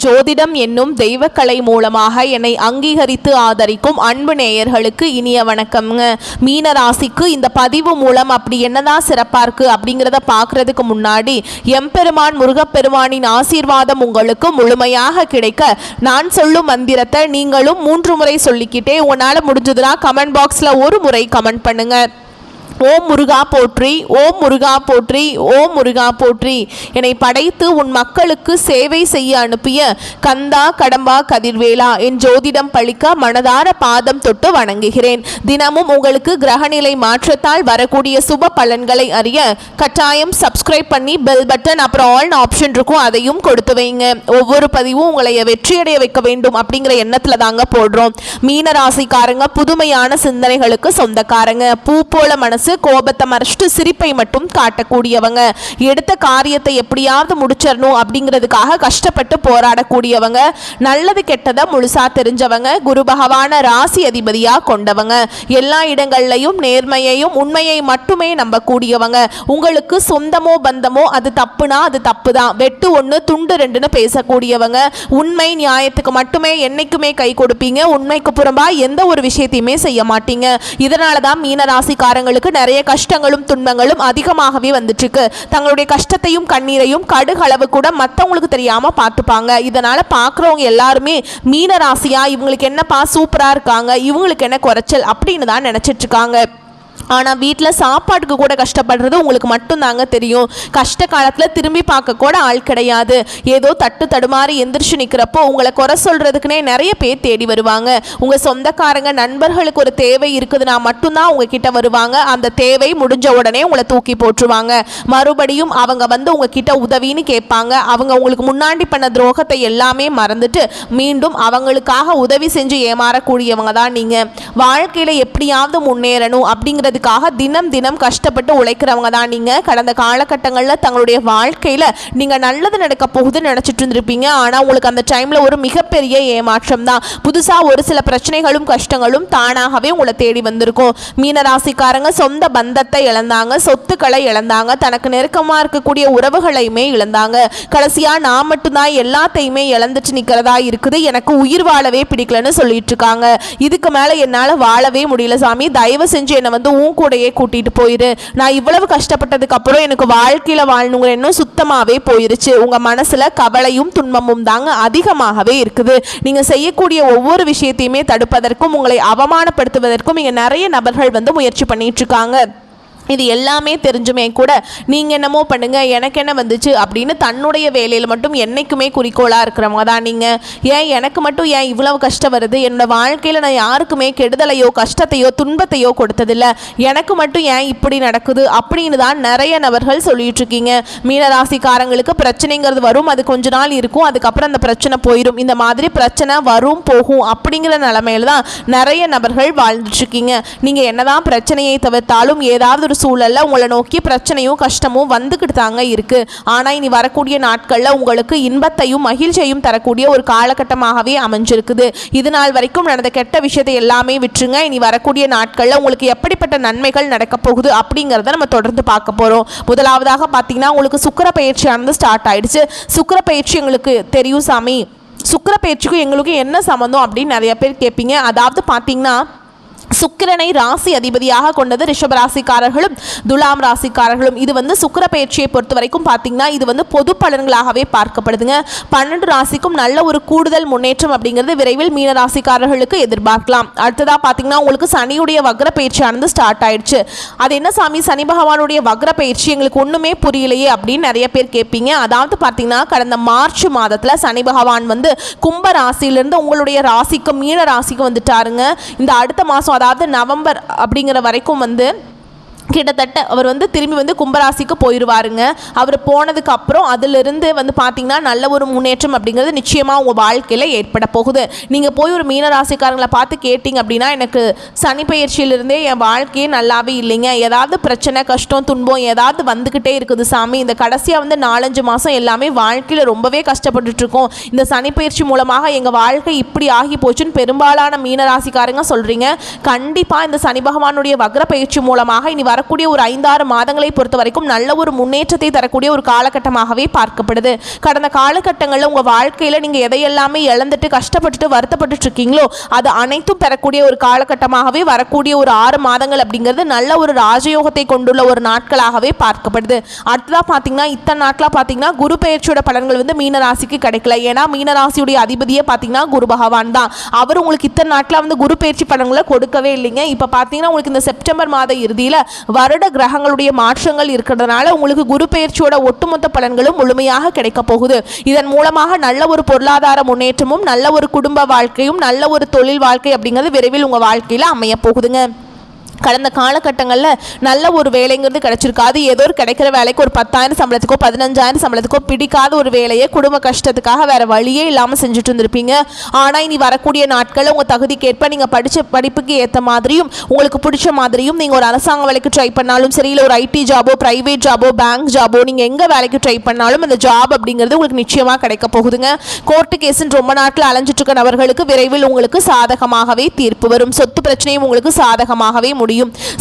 ஜோதிடம் என்னும் தெய்வக்கலை மூலமாக என்னை அங்கீகரித்து ஆதரிக்கும் அன்பு நேயர்களுக்கு இனிய வணக்கம்ங்க. மீன ராசிக்கு இந்த பதிவு மூலம் அப்படி என்னதான் சிறப்பாக இருக்குது அப்படிங்கிறத பார்க்குறதுக்கு முன்னாடி எம்பெருமான் முருகப்பெருமானின் ஆசீர்வாதம் உங்களுக்கு முழுமையாக கிடைக்க நான் சொல்லும் மந்திரத்தை நீங்களும் 3 முறை சொல்லிக்கிட்டே உங்களால் முடிஞ்சதுன்னா கமெண்ட் பாக்ஸில் ஒரு முறை கமெண்ட் பண்ணுங்கள். ஓம் முருகா போற்றி, ஓம் முருகா போற்றி, ஓம் முருகா போற்றி. என்னை படைத்து உன் மக்களுக்கு சேவை செய்ய அனுப்பிய கந்தா கடம்பா கதிர்வேலா என் ஜோதிடம் பழிக்க மனதார பாதம் தொட்டு வணங்குகிறேன். தினமும் உங்களுக்கு கிரகநிலை மாற்றத்தால் வரக்கூடிய சுப பலன்களை அறிய கட்டாயம் சப்ஸ்கிரைப் பண்ணி பெல் பட்டன் அப்புறம் ஆல் ஆப்ஷன் இருக்கும், அதையும் கொடுத்து வைங்க. ஒவ்வொரு பதிவும் உங்களை வெற்றியடைய வைக்க வேண்டும் அப்படிங்கிற எண்ணத்துல தாங்க போடுறோம். மீன ராசிக்காரங்க புதுமையான சிந்தனைகளுக்கு சொந்தக்காரங்க. பூ போல மனசு, கோபத்தை மறைச்சிட்டு சிரிப்பை மட்டும் காட்டக்கூடியவங்க. எடுத்த காரியத்தை எப்படியாவது முடிச்சிடணும் அப்படிங்கிறதுக்காக கஷ்டப்பட்டு போராடக்கூடியவங்க. நல்லது கெட்டதை முழுசா தெரிஞ்சவங்க. குரு பகவான ராசி அதிபதியா கொண்டவங்க. எல்லா இடங்கள்லையும் நேர்மையையும் உண்மையை மட்டுமே நம்பக்கூடியவங்க. உங்களுக்கு சொந்தமோ பந்தமோ அது தப்புனா அது தப்பு தான், வெட்டு 1 துண்டு 2ன்னு பேசக்கூடியவங்க. உண்மை நியாயத்துக்கு மட்டுமே என்னைக்குமே கை கொடுப்பீங்க. உண்மைக்கு புறம்பா எந்த ஒரு விஷயத்தையுமே செய்ய மாட்டீங்க. இதனால தான் மீன ராசிக்காரங்களுக்கு நிறைய கஷ்டங்களும் துன்பங்களும் அதிகமாகவே வந்துட்டு இருக்கு. தங்களுடைய கஷ்டத்தையும் கண்ணீரையும் கடுகளவு கூட மற்றவங்களுக்கு தெரியாம பார்த்துப்பாங்க. இதனால பார்க்குறவங்க எல்லாருமே மீன ராசியா இவங்களுக்கு என்னப்பா சூப்பரா இருக்காங்க, இவங்களுக்கு என்ன குறைச்சல் அப்படின்னு தான் நினைச்சிட்டு இருக்காங்க. ஆனால் வீட்டில் சாப்பாட்டுக்கு கூட கஷ்டப்படுறது உங்களுக்கு மட்டும்தாங்க தெரியும். கஷ்ட காலத்தில் திரும்பி பார்க்க கூட ஆள் கிடையாது. ஏதோ தட்டு தடுமாறி எந்திரிச்சு நிற்கிறப்போ உங்களை குறை சொல்கிறதுக்குனே நிறைய பேர் தேடி வருவாங்க. உங்கள் சொந்தக்காரங்க நண்பர்களுக்கு ஒரு தேவை இருக்குதுன்னா மட்டும்தான் உங்ககிட்ட வருவாங்க. அந்த தேவை முடிஞ்ச உடனே உங்களை தூக்கி போட்டுருவாங்க. மறுபடியும் அவங்க வந்து உங்ககிட்ட உதவின்னு கேட்பாங்க. அவங்க உங்களுக்கு முன்னாடி பண்ண துரோகத்தை எல்லாமே மறந்துட்டு மீண்டும் அவங்களுக்காக உதவி செஞ்சு ஏமாறக்கூடியவங்க தான் நீங்கள். வாழ்க்கையில் எப்படியாவது முன்னேறணும் அப்படிங்கிறதுக்காக தினம் தினம் கஷ்டப்பட்டு உழைக்கிறவங்க தான் நீங்க. கடந்த காலகட்டங்களில் தங்களுடைய வாழ்க்கையில நீங்க நல்லது நடக்க போகுதுன்னு நினைச்சிட்டு இருந்திருப்பீங்க. ஆனா உங்களுக்கு அந்த டைம்ல ஒரு மிகப்பெரிய ஏமாற்றம் தான். புதுசா ஒரு சில பிரச்சனைகளும் கஷ்டங்களும் தானாகவே உங்களை தேடி வந்திருக்கும். மீனராசிக்காரங்க சொந்த பந்தத்தை இழந்தாங்க, சொத்துக்களை இழந்தாங்க, தனக்கு நெருக்கமா இருக்கக்கூடிய உறவுகளையுமே இழந்தாங்க. கடைசியா நான் மட்டும்தான் எல்லாத்தையுமே இழந்துட்டு நிக்கிறதா இருக்குது, எனக்கு உயிர் வாழவே பிடிக்கலன்னு சொல்லிட்டு இருக்காங்க. இதுக்கு மேல என்னால வாழவே முடியல சாமி, தயவு செஞ்சு என்னை வந்து உன் கூடையே கூட்டிட்டு போயிரு. நான் இவ்வளவு கஷ்டப்பட்டதுக்கு அப்புறம் எனக்கு வாழ்க்கையில வாழணுங்கிற எண்ணம் சுத்தமாவே போயிருச்சு. உங்க மனசுல கவலையும் துன்பமும் தாங்க அதிகமாகவே இருக்குது. நீங்க செய்யக்கூடிய ஒவ்வொரு விஷயத்தையுமே தடுப்பதற்கும் உங்களை அவமானப்படுத்துவதற்கும் இங்க நிறைய நபர்கள் வந்து முயற்சி பண்ணிட்டு இருக்காங்க. இது எல்லாமே தெரிஞ்சுமே கூட நீங்கள் என்னமோ பண்ணுங்க எனக்கு என்ன வந்துச்சு அப்படின்னு தன்னுடைய வேலையில் மட்டும் என்றைக்குமே குறிக்கோளாக இருக்கிறவங்க தான் நீங்கள். ஏன் எனக்கு மட்டும் ஏன் இவ்வளவு கஷ்டம் வருது, என்னோட வாழ்க்கையில் நான் யாருக்குமே கெடுதலையோ கஷ்டத்தையோ துன்பத்தையோ கொடுத்ததில்லை, எனக்கு மட்டும் ஏன் இப்படி நடக்குது அப்படின்னு தான் நிறைய நபர்கள் சொல்லிட்டு இருக்கீங்க. மீனராசிக்காரங்களுக்கு பிரச்சனைங்கிறது வரும், அது கொஞ்ச நாள் இருக்கும், அதுக்கப்புறம் அந்த பிரச்சனை போயிடும். இந்த மாதிரி பிரச்சனை வரும் போகும் அப்படிங்கிற நிலைமையில தான் நிறைய நபர்கள் வாழ்ந்துட்டு இருக்கீங்க. நீங்கள் என்னதான் பிரச்சனையை தவிர்த்தாலும் ஏதாவது ஒரு சூழல்ல உங்களை நோக்கி பிரச்சனையும் கஷ்டமும் வந்துக்கிட்டு தாங்க இருக்கு. ஆனால் இனி வரக்கூடிய நாட்களில் உங்களுக்கு இன்பத்தையும் மகிழ்ச்சியையும் தரக்கூடிய ஒரு காலகட்டமாகவே அமைஞ்சிருக்குது. இது நாள் வரைக்கும் நடந்த கெட்ட விஷயத்தை எல்லாமே விட்டுருங்க. இனி வரக்கூடிய நாட்களில் உங்களுக்கு எப்படிப்பட்ட நன்மைகள் நடக்க போகுது அப்படிங்கிறத நம்ம தொடர்ந்து பார்க்க போகிறோம். முதலாவதாக பார்த்தீங்கன்னா உங்களுக்கு சுக்கிர பயிற்சியானது ஸ்டார்ட் ஆயிடுச்சு. சுக்கிர பயிற்சி எங்களுக்கு தெரியும் சாமி, சுக்கிர பயிற்சிக்கும் எங்களுக்கு என்ன சம்மந்தம் அப்படின்னு நிறைய பேர் கேட்பீங்க. அதாவது பார்த்தீங்கன்னா சுக்கிரனை ராசி அதிபதியாக கொண்டது ரிஷப ராசிக்காரர்களும் துலாம் ராசிக்காரர்களும். இது வந்து சுக்கிர பயிற்சியை பொறுத்த வரைக்கும் பார்த்தீங்கன்னா இது வந்து பொது பலன்களாகவே பார்க்கப்படுதுங்க. 12 ராசிக்கும் நல்ல ஒரு கூடுதல் முன்னேற்றம் அப்படிங்கிறது விரைவில் மீன ராசிக்காரர்களுக்கு எதிர்பார்க்கலாம். அடுத்ததாக பார்த்தீங்கன்னா உங்களுக்கு சனியுடைய வக்ர பயிற்சியானது ஸ்டார்ட் ஆயிடுச்சு. அது என்ன சாமி சனி பகவானுடைய வக்ர பயிற்சி எங்களுக்கு ஒன்றுமே புரியலையே அப்படின்னு நிறைய பேர் கேட்பீங்க. அதாவது பார்த்தீங்கன்னா கடந்த மார்ச் மாதத்தில் சனி பகவான் வந்து கும்ப ராசியிலிருந்து உங்களுடைய ராசிக்கு மீன ராசிக்கு வந்துட்டாருங்க. இந்த அடுத்த மாதம் அதாவது நவம்பர் அப்படிங்கிற வரைக்கும் வந்து கிட்டத்தட்ட அவர் வந்து திரும்பி வந்து கும்பராசிக்கு போயிடுவாருங்க. அவர் போனதுக்கு அப்புறம் அதிலிருந்து வந்து பார்த்தீங்கன்னா நல்ல ஒரு முன்னேற்றம் அப்படிங்கிறது நிச்சயமாக உங்கள் வாழ்க்கையில் ஏற்பட போகுது. நீங்கள் போய் ஒரு மீனராசிக்காரங்களை பார்த்து கேட்டிங்க அப்படின்னா எனக்கு சனி பயிற்சியிலிருந்தே என் வாழ்க்கையே நல்லாவே இல்லைங்க, ஏதாவது பிரச்சனை கஷ்டம் துன்பம் ஏதாவது வந்துக்கிட்டே இருக்குது சாமி, இந்த கடைசியாக வந்து 4-5 மாதம் எல்லாமே வாழ்க்கையில் ரொம்பவே கஷ்டப்பட்டுட்ருக்கோம், இந்த சனி பயிற்சி மூலமாக எங்கள் வாழ்க்கை இப்படி ஆகி போச்சுன்னு பெரும்பாலான மீனராசிக்காரங்க சொல்கிறீங்க. கண்டிப்பாக இந்த சனி பகவானுடைய வக்ர பயிற்சி மூலமாக இனி வர வரக்கூடிய ஒரு 5-6 மாதங்களை பொறுத்த வரைக்கும் நல்ல ஒரு முன்னேற்றத்தை தரக்கூடிய ஒரு காலகட்டமாகவே பார்க்கப்படுது. கடந்த காலகட்டங்களில் உங்கள் வாழ்க்கையில் நீங்கள் எதையெல்லாமே இழந்துட்டு கஷ்டப்பட்டுட்டு வருத்தப்பட்டு இருக்கீங்களோ அது அனைத்தும் பெறக்கூடிய ஒரு காலகட்டமாகவே வரக்கூடிய ஒரு 6 மாதங்கள் அப்படிங்கிறது நல்ல ஒரு ராஜயோகத்தை கொண்டுள்ள ஒரு நாட்களாகவே பார்க்கப்படுது. அடுத்ததாக பார்த்தீங்கன்னா இத்தனை நாட்களாக பார்த்தீங்கன்னா குரு பெயர்ச்சியோட பலன்கள் வந்து மீனராசிக்கு கிடைக்கல. ஏன்னா மீனராசியுடைய அதிபதியே பார்த்தீங்கன்னா குரு பகவான் தான். அவர் உங்களுக்கு இத்தனை நாட்களாக வந்து குரு பெயர்ச்சி பலன்களை கொடுக்கவே இல்லைங்க. இப்போ பார்த்தீங்கன்னா உங்களுக்கு இந்த செப்டம்பர் மாத இறுதியில் வருட கிரகங்களுடைய மாற்றங்கள் இருக்கிறதுனால உங்களுக்கு குரு பெயர்ச்சியோட ஒட்டுமொத்த பலன்களும் முழுமையாக கிடைக்க போகுது. இதன் மூலமாக நல்ல ஒரு பொருளாதார முன்னேற்றமும் நல்ல ஒரு குடும்ப வாழ்க்கையும் நல்ல ஒரு தொழில் வாழ்க்கை அப்படிங்கிறது விரைவில் உங்கள் வாழ்க்கையில் அமைய போகுதுங்க. கடந்த காலகட்டங்களில் நல்ல ஒரு வேலைங்கிறது கிடைச்சிருக்காது. ஏதோ ஒரு கிடைக்கிற வேலைக்கு ஒரு 10,000 சம்பளத்துக்கோ 15,000 சம்பளத்துக்கோ பிடிக்காத ஒரு வேலையை குடும்ப கஷ்டத்துக்காக வேறு வழியே இல்லாமல் செஞ்சுட்டு இருந்திருப்பீங்க. ஆனால் இனி வரக்கூடிய நாட்களில் உங்கள் தகுதிக்கேற்ப நீங்கள் படித்த படிப்புக்கு ஏற்ற மாதிரியும் உங்களுக்கு பிடிச்ச மாதிரியும் நீங்கள் ஒரு அரசாங்க வேலைக்கு ட்ரை பண்ணாலும் சரி, இல்லை ஒரு ஐடி ஜாபோ ப்ரைவேட் ஜாபோ பேங்க் ஜாபோ நீங்கள் எங்கே வேலைக்கு ட்ரை பண்ணாலும் அந்த ஜாப் அப்படிங்கிறது உங்களுக்கு நிச்சயமாக கிடைக்க போகுதுங்க. கோர்ட்டு கேஸுன்னு ரொம்ப நாட்டில் அலைஞ்சிட்டு இருக்க நபர்களுக்கு விரைவில் உங்களுக்கு சாதகமாகவே தீர்ப்பு வரும். சொத்து பிரச்சனையும் உங்களுக்கு சாதகமாகவே முடியும்.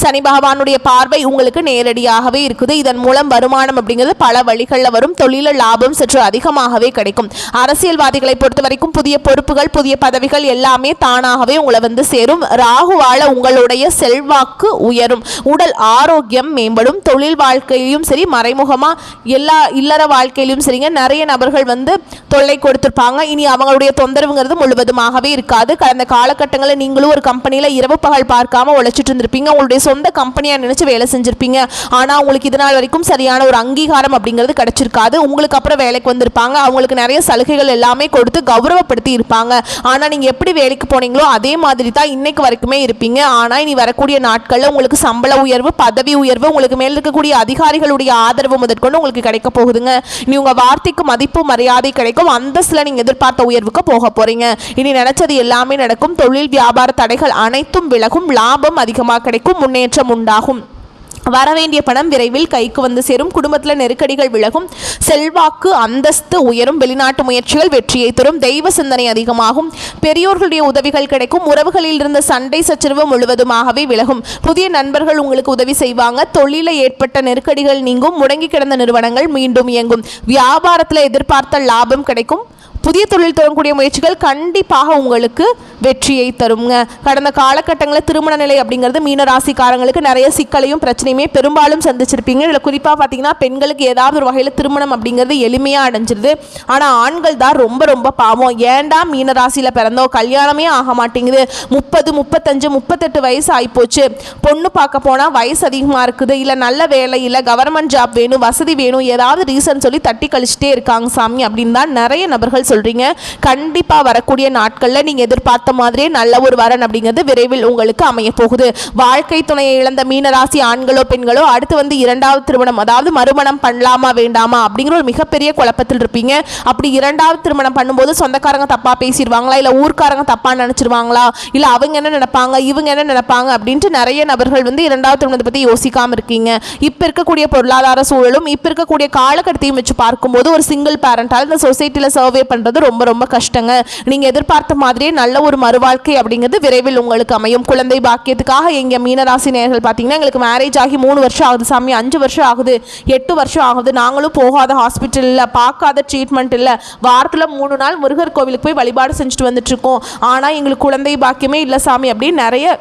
சனி பகவானுடைய பார்வை உங்களுக்கு நேரடியாகவே இருக்குது. இதன் மூலம் வருமானம் அப்படிங்கிறது பல வழிகளில் வரும். தொழில லாபம் சற்று அதிகமாகவே கிடைக்கும். அரசியல்வாதிகளை பொறுத்த வரைக்கும் புதிய பொறுப்புகள் புதிய பதவிகள் எல்லாமே தானாகவே உங்களை வந்து சேரும். ராகுவால உங்களுடைய செல்வாக்கு உயரும். உடல் ஆரோக்கியம் மேம்படும். தொழில் வாழ்க்கையிலும் சரி மறைமுகமா எல்லா இல்லற வாழ்க்கையிலும் சரிங்க நிறைய நபர்கள் வந்து தொல்லை கொடுத்திருப்பாங்க. இனி அவங்களுடைய தொந்தரவுங்கிறது முழுவதுமாகவே இருக்காது. கடந்த காலகட்டங்களில் நீங்களும் ஒரு கம்பெனியில் இரவு பகல் பார்க்காம உழைச்சிட்டு இருந்திருப்பீங்க. உங்களுடைய சொந்த கம்பெனியா நினைச்சு வேலை செஞ்சிருப்பீங்க. ஆனா உங்களுக்கு இதனால் வரைக்கும் சரியான ஒரு அங்கீகாரம் அப்படிங்கிறது கிடைச்சிருக்காது. உங்களுக்கு அப்புறம் வேலைக்கு வந்திருப்பாங்க. அவங்களுக்கு நிறைய சலுகைகள் எல்லாமே கொடுத்து கௌரவப்படுத்தி இருப்பாங்க. ஆனா நீங்க எப்படி வேலைக்கு போனீங்களோ அதே மாதிரி தான் இன்னைக்கு வரைக்குமே இருப்பீங்க. ஆனா இனி வரக்கூடிய நாட்கள்ல உங்களுக்கு சம்பள உயர்வு பதவி உயர்வு உங்களுக்கு மேல் இருக்கக்கூடிய அதிகாரிகளுடைய ஆதரவு முதற்கொண்டு உங்களுக்கு கிடைக்க போகுதுங்க. இனி உங்க வார்த்தைக்கு மதிப்பு மரியாதை கிடைக்கும். அந்தஸ்துல நீங்க எதிர்பார்த்த உயர்வுக்கு போக போறீங்க. இனி நினைச்சது எல்லாமே நடக்கும். தொழில் வியாபார தடைகள் அனைத்தும் விலகும். லாபம் அதிகமாக கிடைக்கும். முன்னேற்றம் உண்டாகும். வரவேண்டிய பணம் விரைவில் கைக்கு வந்து சேரும். குடும்பத்தில் நெருக்கடிகள் விலகும். செல்வாக்கு அந்தஸ்து உயரும். வெளிநாட்டு முயற்சிகள் வெற்றியை தரும். தெய்வ சிந்தனை அதிகமாகும். பெரியோர்களுடைய உதவிகள் கிடைக்கும். உறவுகளில் இருந்த சண்டை சச்சரவு முழுவதுமாகவே விலகும். புதிய நண்பர்கள் உங்களுக்கு உதவி செய்வாங்க. தொழிலில் ஏற்பட்ட நெருக்கடிகள் நீங்கும். முடங்கி கிடந்த நிறுவனங்கள் மீண்டும் இயங்கும். வியாபாரத்தில் எதிர்பார்த்த லாபம் கிடைக்கும். புதிய தொழில் தொடங்கக்கூடிய முயற்சிகள் கண்டிப்பாக உங்களுக்கு வெற்றியை தருங்க. கடந்த காலகட்டங்களில் திருமண நிலை அப்படிங்கிறது மீனராசிக்காரங்களுக்கு நிறைய சிக்கலையும் பிரச்சனையுமே பெரும்பாலும் சந்திச்சிருப்பீங்க. இதில் குறிப்பாக பார்த்தீங்கன்னா பெண்களுக்கு ஏதாவது ஒரு வகையில் திருமணம் அப்படிங்கிறது எளிமையாக அடைஞ்சிருது. ஆனால் ஆண்கள் தான் ரொம்ப ரொம்ப பாவம். ஏண்டா மீனராசியில் பிறந்தோ கல்யாணமே ஆக மாட்டேங்குது. 30, 35, 38 வயசு ஆகிப்போச்சு. பொண்ணு பார்க்க போனால் வயசு அதிகமாக இருக்குது. இல்லை நல்ல வேலை இல்லை கவர்மெண்ட் ஜாப் வேணும் வசதி வேணும் ஏதாவது ரீசன் சொல்லி தட்டி கழிச்சிட்டே இருக்காங்க சாமி அப்படின்னு தான் நிறைய நபர்கள் சொல்றீங்க. கண்டிப்பா வரக்கூடிய நாட்களில் நீங்க எதிர்பார்த்த மாதிரியே நல்ல ஒரு வரன் அப்படிங்கிறது விரைவில் உங்களுக்கு அமைய போகுது. வாழ்க்கை துணையை இழந்த மீனராசி ஆண்களோ பெண்களோ அடுத்து வந்து 2வது திருமணம் அதாவது மறுமணம் பண்ணலாமா வேண்டாமா அப்படிங்கிற ஒரு மிகப்பெரிய குழப்பத்தில் இருப்பீங்க. அப்படி 2வது திருமணம் பண்ணும்போது சொந்தக்காரங்க தப்பா பேசிடுவாங்களா, இல்ல ஊர்க்காரங்க தப்பா நினைச்சிருவாங்களா, இல்ல அவங்க என்ன நினைப்பாங்க இவங்க என்ன நினைப்பாங்க அப்படின்ட்டு நிறைய நபர்கள் வந்து 2வது திருமணத்தை பத்தி யோசிக்காம இருக்கீங்க. இப்ப இருக்கக்கூடிய பொருளாதார சூழலும் இப்ப இருக்கக்கூடிய காலகட்டத்தையும் வச்சு பார்க்கும்போது ஒரு சிங்கிள் பேரண்டால் இந்த சொசைட்டில சர்வே பண்றது ரொம்ப ரொம்ப கஷ்டங்க. நீங்க எதிர்பார்த்த மாதிரியே நல்ல ஒரு மறுவாழ்க்கை அப்படிங்கிறது விரைவில் உங்களுக்கு அமையும். குழந்தை பாக்கியத்துக்காக எங்க மீனராசி நேயர்கள் பார்த்தீங்கன்னா எங்களுக்கு மேரேஜ் ஆகி 3 வருஷம் ஆகுது சாமி, 5 வருஷம் ஆகுது, 8 வருஷம் ஆகுது, நாங்களும் போகாத ஹாஸ்பிட்டல் இல்லை பார்க்காத ட்ரீட்மெண்ட் இல்லை, வாரத்தில் 3 நாள் முருகர் கோவிலுக்கு போய் வழிபாடு செஞ்சுட்டு வந்துட்டு இருக்கோம், ஆனால் எங்களுக்கு குழந்தை பாக்கியமே இல்லை சாமி அப்படின்னு நிறைய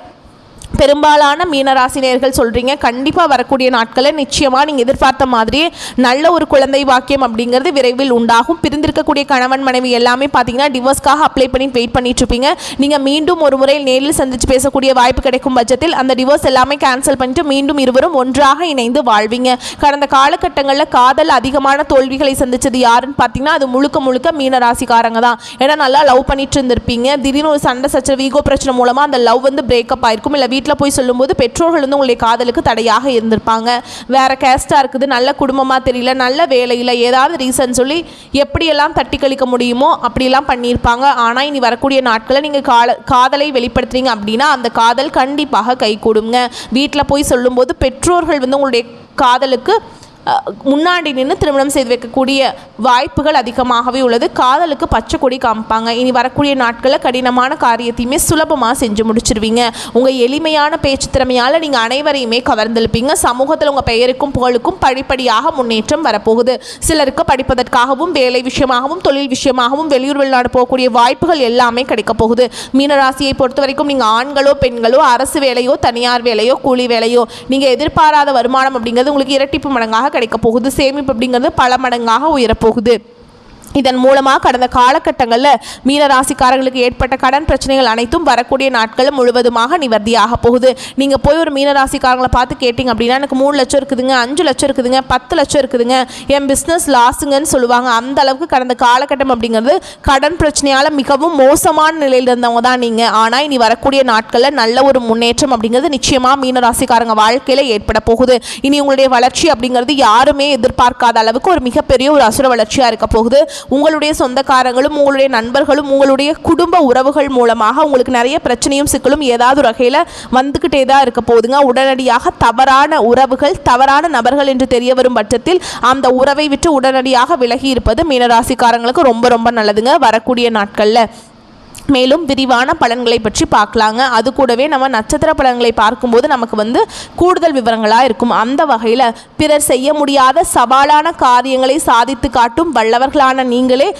பெரும்பாலான மீனராசினியர்கள் சொல்கிறீங்க. கண்டிப்பாக வரக்கூடிய நாட்களில் நிச்சயமாக நீங்கள் எதிர்பார்த்த மாதிரியே நல்ல ஒரு குழந்தை வாக்கியம் அப்படிங்கிறது விரைவில் உண்டாகும். பிரிந்திருக்கக்கூடிய கணவன் மனைவி எல்லாமே பார்த்தீங்கன்னா டிவோர்ஸ்க்காக அப்ளை பண்ணி வெயிட் பண்ணிட்டு இருப்பீங்க. நீங்கள் மீண்டும் ஒரு முறை நேரில் சந்தித்து பேசக்கூடிய வாய்ப்பு கிடைக்கும் பட்சத்தில் அந்த டிவோர்ஸ் எல்லாமே கேன்சல் பண்ணிட்டு மீண்டும் இருவரும் ஒன்றாக இணைந்து வாழ்வீங்க. கடந்த காலகட்டங்களில் காதல் அதிகமான தோல்விகளை சந்தித்தது யாருன்னு பார்த்தீங்கன்னா அது முழுக்க முழுக்க மீனராசிக்காரங்க தான். ஏன்னா நல்லா லவ் பண்ணிட்டு இருந்திருப்பீங்க. திடீர்னு ஒரு சண்டை சச்சரவு ஈகோ பிரச்சனை மூலமாக அந்த லவ் வந்து பிரேக்கப் ஆயிருக்கும். இல்லை வீட்டில் போய் சொல்லும்போது பெற்றோர்கள் வந்து உங்களுடைய காதலுக்கு தடையாக இருந்திருப்பாங்க. வேற கேஸ்டாக இருக்குது, நல்ல குடும்பமாக தெரியல, நல்ல வேலையில் ஏதாவது ரீசன் சொல்லி எப்படியெல்லாம் தட்டி கழிக்க முடியுமோ அப்படியெல்லாம் பண்ணியிருப்பாங்க. ஆனால் இனி வரக்கூடிய நாட்களில் நீங்கள் காதலை வெளிப்படுத்துறீங்க அப்படின்னா அந்த காதல் கண்டிப்பாக கை கூடுங்க. வீட்டில் போய் சொல்லும்போது பெற்றோர்கள் வந்து உங்களுடைய காதலுக்கு முன்னாடி நின்று திருமணம் செய்து வைக்கக்கூடிய வாய்ப்புகள் அதிகமாகவே உள்ளது. காதலுக்கு பச்சை கொடி காமிப்பாங்க. இனி வரக்கூடிய நாட்களில் கடினமான காரியத்தையுமே சுலபமாக செஞ்சு முடிச்சிருவீங்க. உங்கள் எளிமையான பேச்சு திறமையால் நீங்கள் அனைவரையுமே கவர்ந்தெழுப்பீங்க. சமூகத்தில் உங்கள் பெயருக்கும் புகழுக்கும் படிப்படியாக முன்னேற்றம் வரப்போகுது. சிலருக்கு படிப்பதற்காகவும் வேலை விஷயமாகவும் தொழில் விஷயமாகவும் வெளியூர் வெளிநாடு போகக்கூடிய வாய்ப்புகள் எல்லாமே கிடைக்க போகுது. மீனராசியை பொறுத்த வரைக்கும் நீங்கள் ஆண்களோ பெண்களோ அரசு வேலையோ தனியார் வேலையோ கூலி வேலையோ நீங்கள் எதிர்பாராத வருமானம் அப்படிங்கிறது உங்களுக்கு இரட்டிப்பு மடங்காக கிடைக்க போகுது. சேமிப்பு அப்படிங்கிறது பல மடங்காக உயரப்போகுது. இதன் மூலமாக கடந்த காலகட்டங்களில் மீனராசிக்காரர்களுக்கு ஏற்பட்ட கடன் பிரச்சனைகள் அனைத்தும் வரக்கூடிய நாட்களும் முழுவதுமாக நிவர்த்தியாக போகுது. நீங்கள் போய் ஒரு மீனராசிக்காரங்களை பார்த்து கேட்டிங்க அப்படின்னா எனக்கு 3 லட்சம் இருக்குதுங்க, 5 லட்சம் இருக்குதுங்க, 10 லட்சம் இருக்குதுங்க, என் பிஸ்னஸ் லாஸுங்கன்னு சொல்லுவாங்க. அந்த அளவுக்கு கடந்த காலகட்டம் அப்படிங்கிறது கடன் பிரச்சனையால் மிகவும் மோசமான நிலையில் இருந்தவங்க தான் நீங்கள். ஆனால் இனி வரக்கூடிய நாட்களில் நல்ல ஒரு முன்னேற்றம் அப்படிங்கிறது நிச்சயமாக மீனராசிக்காரங்க வாழ்க்கையில் ஏற்பட போகுது. இனி உங்களுடைய வளர்ச்சி அப்படிங்கிறது யாருமே எதிர்பார்க்காத அளவுக்கு ஒரு மிகப்பெரிய ஒரு அசுர வளர்ச்சியாக இருக்க போகுது. உங்களுடைய சொந்தக்காரங்களும் உங்களுடைய நண்பர்களும் உங்களுடைய குடும்ப உறவுகள் மூலமாக உங்களுக்கு நிறைய பிரச்சனையும் சிக்கலும் ஏதாவது ஒரு வகையில் வந்துக்கிட்டே தான் இருக்க போகுதுங்க. உடனடியாக தவறான உறவுகள் தவறான நபர்கள் என்று தெரிய வரும் பட்சத்தில் அந்த உறவை விட்டு உடனடியாக விலகி இருப்பது மீனராசிக்காரங்களுக்கு ரொம்ப ரொம்ப நல்லதுங்க வரக்கூடிய நாட்களில். மேலும் விரிவான பலன்களை பற்றி பார்க்கலாங்க. அது கூடவே நம்ம நட்சத்திர பலன்களை பார்க்கும்போது நமக்கு கூடுதல் விவரங்களாக இருக்கும். அந்த வகையில் பிறர் செய்ய முடியாத சவாலான காரியங்களை சாதித்து காட்டும் வல்லவர்களான நீங்களே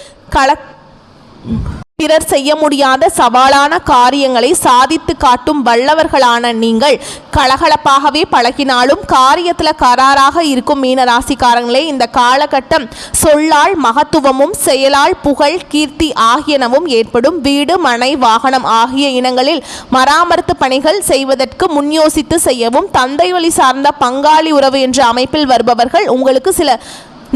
பிறர் செய்ய முடியாத சவாலான காரியங்களை சாதித்து காட்டும் வல்லவர்களான நீங்கள் கலகலப்பாகவே பழகினாலும் காரியத்தில் கராராக இருக்கும் மீனராசிக்காரங்களே இந்த காலகட்டம் சொல்லால் மகத்துவமும் செயலால் புகழ் கீர்த்தி ஆகியனவும் ஏற்படும். வீடு மனை வாகனம் ஆகிய இனங்களில் மராமத்து பணிகள் செய்வதற்கு முன்யோசித்து செய்யவும் தந்தை வழி சார்ந்த பங்காளி உறவு என்ற அமைப்பில் வருபவர்கள் உங்களுக்கு சில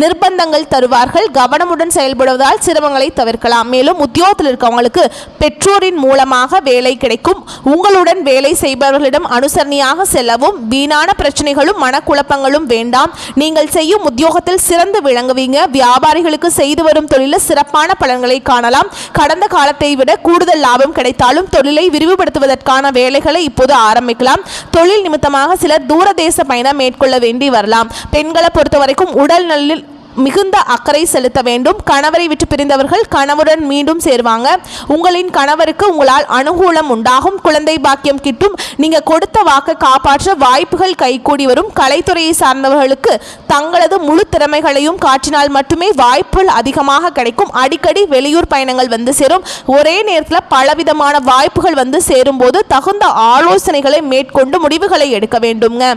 நிர்பந்தங்கள் தருவார்கள். கவனமுடன் செயல்படுவதால் சிரமங்களை தவிர்க்கலாம். மேலும் உத்தியோகத்தில் இருக்கவங்களுக்கு பெற்றோரின் மூலமாக வேலை கிடைக்கும். உங்களுடன் வேலை செய்பவர்களிடம் அனுசரணையாக செல்லவும். வீணான பிரச்சனைகளும் மனக்குழப்பங்களும் வேண்டாம். நீங்கள் செய்யும் உத்தியோகத்தில் சிறந்து விளங்குவீங்க. வியாபாரிகளுக்கு செய்து வரும் தொழிலில் சிறப்பான பலன்களை காணலாம். கடந்த காலத்தை விட கூடுதல் லாபம் கிடைத்தாலும் தொழிலை விரிவுபடுத்துவதற்கான வேலைகளை இப்போது ஆரம்பிக்கலாம். தொழில் நிமித்தமாக சிலர் தூரதேச பயணம் மேற்கொள்ள வேண்டி வரலாம். பெண்களை பொறுத்த வரைக்கும் உடல் நலில் மிகுந்த அக்கறை செலுத்த வேண்டும். கணவரை விட்டு பிரிந்தவர்கள் கணவருடன் மீண்டும் சேருவாங்க. உங்களின் கணவருக்கு உங்களால் அனுகூலம் உண்டாகும். குழந்தை பாக்கியம் கிட்டும். நீங்கள் கொடுத்த வாக்கை காப்பாற்ற வாய்ப்புகள் கைகூடி வரும். கலைத்துறையை சார்ந்தவர்களுக்கு தங்களது முழு திறமைகளையும் காட்டினால் மட்டுமே வாய்ப்புகள் அதிகமாக கிடைக்கும். அடிக்கடி வெளியூர் பயணங்கள் சேரும். ஒரே நேரத்தில் பலவிதமான வாய்ப்புகள் சேரும்போது தகுந்த ஆலோசனைகளை மேற்கொண்டு முடிவுகளை எடுக்க வேண்டுங்க.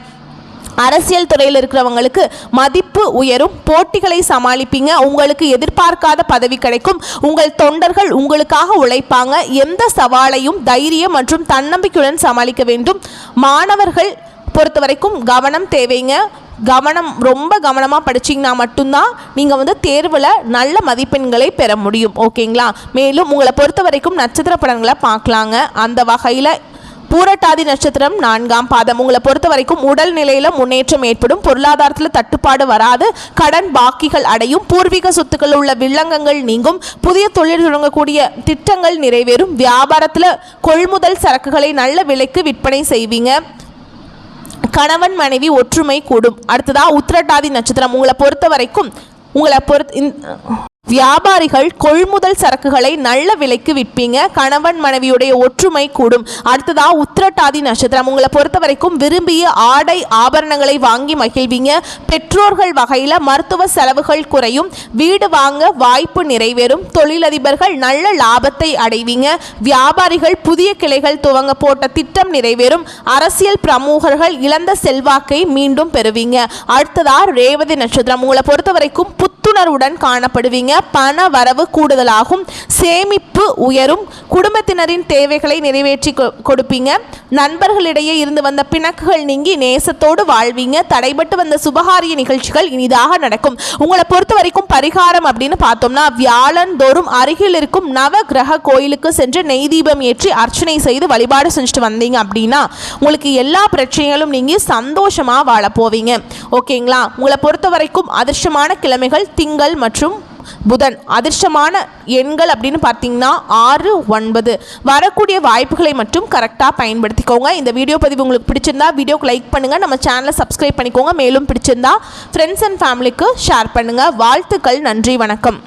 அரசியல் துறையில் இருக்கிறவங்களுக்கு மதிப்பு உயரும். போட்டிகளை சமாளிப்பீங்க. உங்களுக்கு எதிர்பார்க்காத பதவி கிடைக்கும். உங்கள் தொண்டர்கள் உங்களுக்காக உழைப்பாங்க. எந்த சவாலையும் தைரியம் மற்றும் தன்னம்பிக்கையுடன் சமாளிக்க வேண்டும். மாணவர்கள் பொறுத்த வரைக்கும் கவனம் தேவைங்க. ரொம்ப கவனமாக படிச்சிங்கன்னா மட்டும்தான் நீங்கள் தேர்வில் நல்ல மதிப்பெண்களை பெற முடியும். ஓகேங்களா? மேலும் உங்களை பொறுத்த வரைக்கும் நட்சத்திர பலன்களை பார்க்கலாங்க. அந்த வகையில் பூரட்டாதி நட்சத்திரம் 4ஆம் பாதம் உங்களை பொறுத்த வரைக்கும் உடல் நிலையில் முன்னேற்றம் ஏற்படும். பொருளாதாரத்தில் தட்டுப்பாடு வராது. கடன் பாக்கிகள் அடையும். பூர்வீக சொத்துக்கள் உள்ள வில்லங்கங்கள் நீங்கும். புதிய தொழில் தொடங்கக்கூடிய திட்டங்கள் நிறைவேறும். வியாபாரத்தில் கொள்முதல் சரக்குகளை நல்ல விலைக்கு விற்பனை செய்வீங்க. கணவன் மனைவி ஒற்றுமை கூடும். அடுத்ததா உத்திரட்டாதி நட்சத்திரம் உங்களை பொறுத்த வரைக்கும் வியாபாரிகள் கொள்முதல் சரக்குகளை நல்ல விலைக்கு விற்பீங்க. கணவன் மனைவியுடைய ஒற்றுமை கூடும். அடுத்ததா உத்திரட்டாதி நட்சத்திரம் உங்களை பொறுத்த வரைக்கும் விரும்பிய ஆடை ஆபரணங்களை வாங்கி மகிழ்வீங்க. பெற்றோர்கள் வகையில் மருத்துவ செலவுகள் குறையும். வீடு வாங்க வாய்ப்பு நிறைவேறும். தொழிலதிபர்கள் நல்ல லாபத்தை அடைவீங்க. வியாபாரிகள் புதிய கிளைகள் துவங்க போட்ட திட்டம் நிறைவேறும். அரசியல் பிரமுகர்கள் இழந்த செல்வாக்கை மீண்டும் பெறுவீங்க. அடுத்ததா ரேவதி நட்சத்திரம் உங்களை பொறுத்த வரைக்கும் புத்துணர்வுடன் காணப்படுவீங்க. பண வரவு கூடுதலாகும். சேமிப்பு உயரும். குடும்பத்தினரின் தேவைகளை நிறைவேற்றி கொடுப்பீங்க. நண்பர்களிடையே இருந்து வந்த பிணக்குகள் நீங்கி நேசத்தோடு வாழ்வீங்க. தடைபட்டு வந்த சுபகாரிய நிகழ்ச்சிகள் இனிதாக நடக்கும். உங்களை பொறுத்த வரைக்கும் பரிகாரம் அப்படின்னு பார்த்தோம்னா வியாழந்தோறும் அருகில் இருக்கும் நவ கிரக கோயிலுக்கு சென்று நெய் தீபம் ஏற்றி அர்ச்சனை செய்து வழிபாடு செஞ்சுட்டு வந்தீங்க அப்படின்னா உங்களுக்கு எல்லா பிரச்சனைகளும் நீங்கி சந்தோஷமாக வாழ போவீங்க. ஓகேங்களா? உங்களை பொறுத்த வரைக்கும் அதிர்ஷ்டமான கிழமைகள் திங்கள் மற்றும் புதன். அதிர்ஷ்டமான எண்கள் அப்படின்னு பார்த்தீங்கன்னா 6, 9. வரக்கூடிய வாய்ப்புகளை மட்டும் கரெக்டாக பயன்படுத்திக்கோங்க. இந்த வீடியோ பதிவு உங்களுக்கு பிடிச்சிருந்தா வீடியோக்கு லைக் பண்ணுங்கள், நம்ம சேனலை சப்ஸ்கிரைப் பண்ணிக்கோங்க. மேலும் பிடிச்சிருந்தா ஃப்ரெண்ட்ஸ் அண்ட் ஃபேமிலிக்கு ஷேர் பண்ணுங்கள். வாழ்த்துக்கள். நன்றி, வணக்கம்.